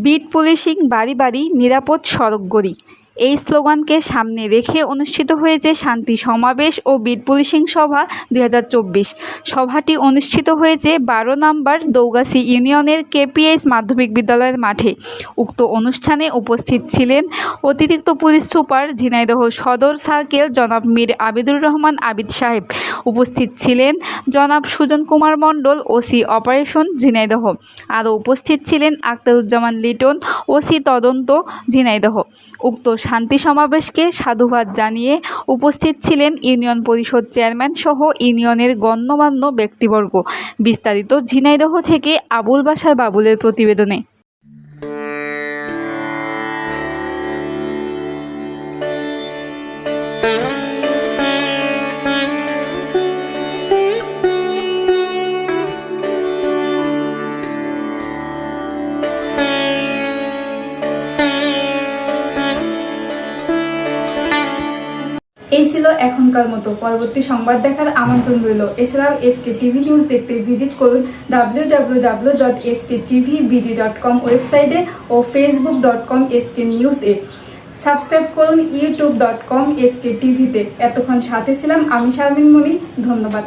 Bit policing বাড়ি বাড়ি নিরাপদ সড়ক গড়ি, এই স্লোগানকে সামনে রেখে অনুষ্ঠিত হয়েছে শান্তি সমাবেশ ও বিট পুলিশিং সভা 2024। সভাটি অনুষ্ঠিত হয়েছে 12 নম্বর দৌগাছি ইউনিয়নের কেপিএস মাধ্যমিক বিদ্যালয়ের মাঠে। উক্ত অনুষ্ঠানে উপস্থিত ছিলেন অতিরিক্ত পুলিশ সুপার ঝিনাইদহ সদর সার্কেল জনাব মীর আবিদুর রহমান আবিদ সাহেব। উপস্থিত ছিলেন জনাব সুজন কুমার মণ্ডল, ওসি অপারেশন ঝিনাইদহ। আরও উপস্থিত ছিলেন আখতারুজ্জামান লিটন, ওসি তদন্ত ঝিনাইদহ। উক্ত শান্তি সমাবেশকে সাধুবাদ জানিয়ে উপস্থিত ছিলেন ইউনিয়ন পরিষদ চেয়ারম্যান সহ ইউনিয়নের গণ্যমান্য ব্যক্তিবর্গ। বিস্তারিত ঝিনাইদহ থেকে আবুল বাশার বাবুলের প্রতিবেদনে। এই ছিল এখনকার মতো। পরবর্তী সংবাদ দেখার আমন্ত্রণ রইল। এছাড়াও এসকে টিভি নিউজ দেখতে ভিজিট করুন www.sktvbd.com ওয়েবসাইটে ও facebook.com sknews এ। সাবস্ক্রাইব করুন youtube.com sktvতে। এতক্ষণ সাথে ছিলাম আমি শারমিন মনি। ধন্যবাদ।